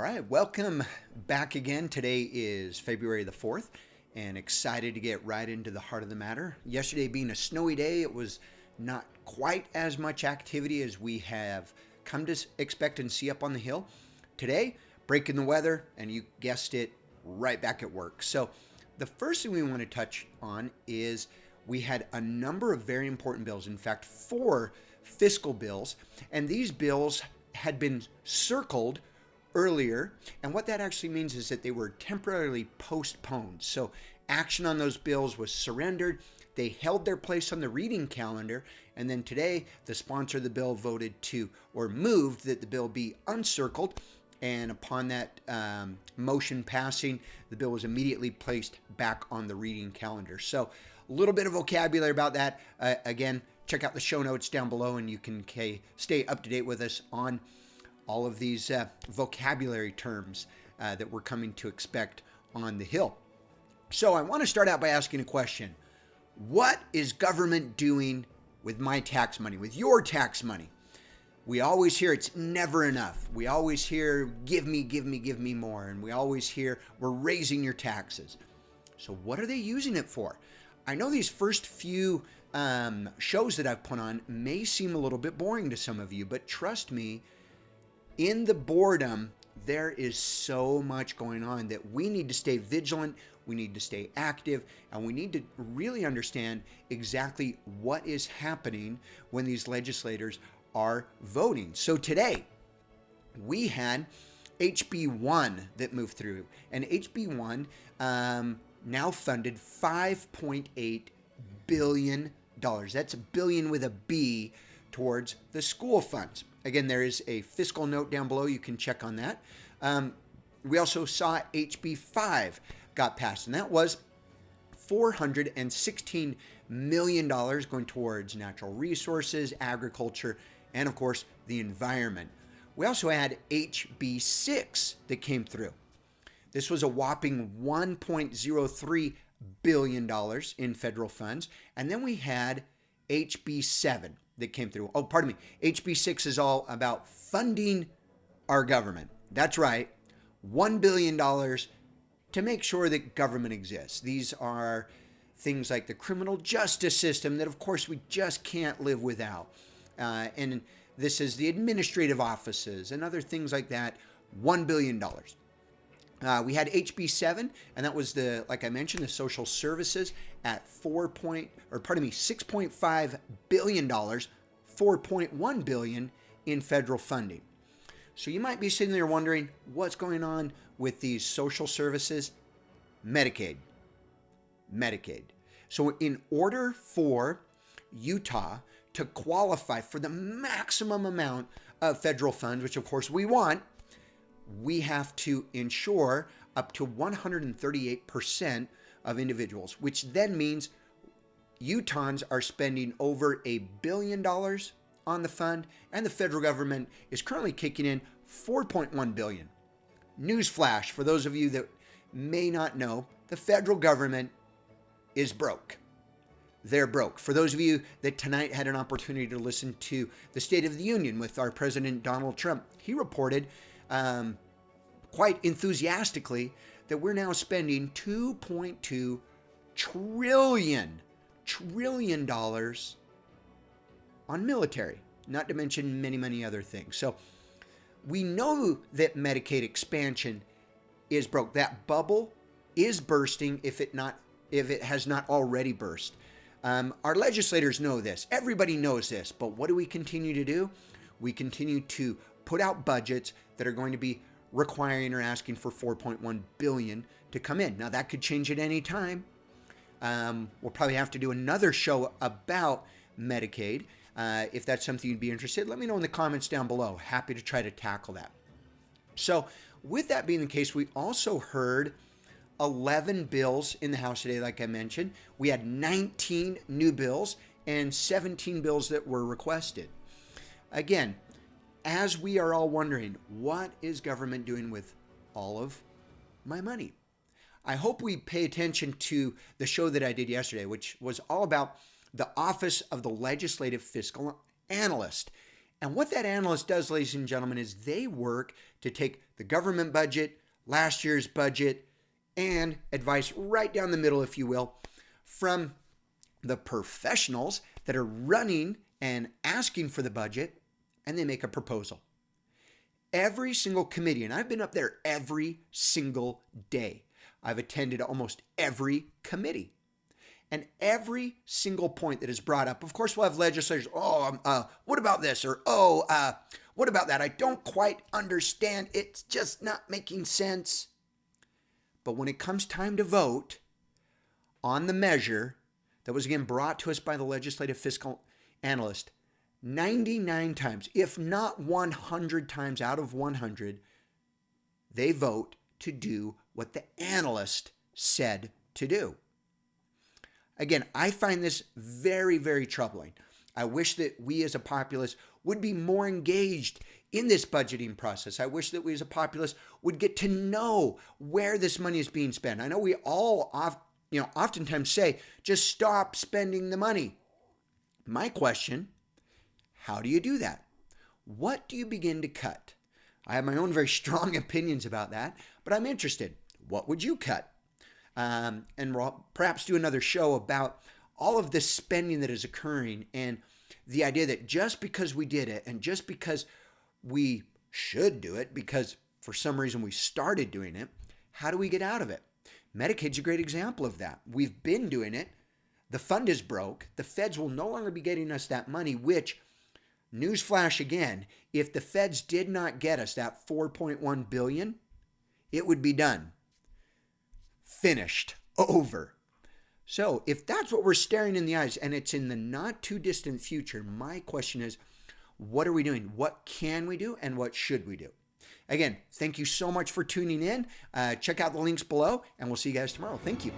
All right, welcome back again. Today is February the 4th, and excited to get right into the heart of the matter. Yesterday being a snowy day, it was not quite as much activity as we have come to expect and see up on the Hill. Today, breaking the weather, and you guessed it, right back at work. So the first thing we want to touch on is we had a number of very important bills, in fact, 4 fiscal bills, and these bills had been circled earlier, and what that actually means is that they were temporarily postponed. So action on those bills was surrendered. They held their place on the reading calendar, and then today the sponsor of the bill voted to, or moved that the bill be uncircled, and upon that motion passing, the bill was immediately placed back on the reading calendar. So a little bit of vocabulary about that. Again, check out the show notes down below, and you can stay up to date with us on all of these vocabulary terms that we're coming to expect on the Hill. So I want to start out by asking a question. What is government doing with my tax money, with your tax money? We always hear it's never enough. We always hear, give me more. And we always hear, we're raising your taxes. So what are they using it for? I know these first few shows that I've put on may seem a little bit boring to some of you, but trust me, in the boredom, there is so much going on that we need to stay vigilant, we need to stay active, and we need to really understand exactly what is happening when these legislators are voting. So today, we had HB 1 that moved through, and HB 1 now funded $5.8 billion. That's a billion with a B towards the school funds. Again, there is a fiscal note down below. You can check on that. We also saw HB 5 got passed, and that was $416 million going towards natural resources, agriculture, and of course, the environment. We also had HB 6 that came through. This was a whopping $1.03 billion in federal funds. And then we had HB 7 that came through. Oh, pardon me. HB 6 is all about funding our government. That's right. $1 billion to make sure that government exists. These are things like the criminal justice system that, of course, we just can't live without. And this is the administrative offices and other things like that. $1 billion. We had HB 7, and that was like I mentioned, the social services at $6.5 billion, $4.1 billion in federal funding. So you might be sitting there wondering, what's going on with these social services? Medicaid. So in order for Utah to qualify for the maximum amount of federal funds, which of course we want, we have to insure up to 138% of individuals, which then means Utahns are spending over $1 billion on the fund, and the federal government is currently kicking in $4.1 billion. Newsflash, for those of you that may not know, the federal government is broke. They're broke. For those of you that tonight had an opportunity to listen to the State of the Union with our President Donald Trump, he reported quite enthusiastically that we're now spending $2.2 trillion on military, not to mention many other things. So we know that Medicaid expansion is broke. That bubble is bursting if it has not already burst. Our legislators know this. Everybody knows this. But what do we continue to do? We continue to put out budgets that are going to be requiring or asking for $4.1 billion to come in. Now, that could change at any time. We'll probably have to do another show about Medicaid. If that's something you'd be interested, let me know in the comments down below. Happy to try to tackle that. So with that being the case, we also heard 11 bills in the House today, like I mentioned. We had 19 new bills and 17 bills that were requested. Again, as we are all wondering, what is government doing with all of my money? I hope we pay attention to the show that I did yesterday, which was all about the Office of the Legislative Fiscal Analyst. And what that analyst does, ladies and gentlemen, is they work to take the government budget, last year's budget, and advice right down the middle, if you will, from the professionals that are running and asking for the budget, and they make a proposal. Every single committee, and I've been up there every single day. I've attended almost every committee. And every single point that is brought up, of course, we'll have legislators, what about this? Or, what about that? I don't quite understand. It's just not making sense. But when it comes time to vote on the measure that was again brought to us by the legislative fiscal analyst, 99 times, if not 100 times out of 100, they vote to do what the analyst said to do. Again, I find this very, very troubling. I wish that we as a populace would be more engaged in this budgeting process. I wish that we as a populace would get to know where this money is being spent. I know we all oftentimes say, just stop spending the money. My question, how do you do that? What do you begin to cut? I have my own very strong opinions about that, but I'm interested. What would you cut? And we'll perhaps do another show about all of this spending that is occurring and the idea that just because we did it and just because we should do it because for some reason we started doing it, how do we get out of it? Medicaid's a great example of that. We've been doing it. The fund is broke. The feds will no longer be getting us that money, which, newsflash again, if the feds did not get us that $4.1 billion, it would be done. Finished. Over. So if that's what we're staring in the eyes and it's in the not too distant future, my question is, what are we doing? What can we do and what should we do? Again, thank you so much for tuning in. Check out the links below and we'll see you guys tomorrow. Thank you.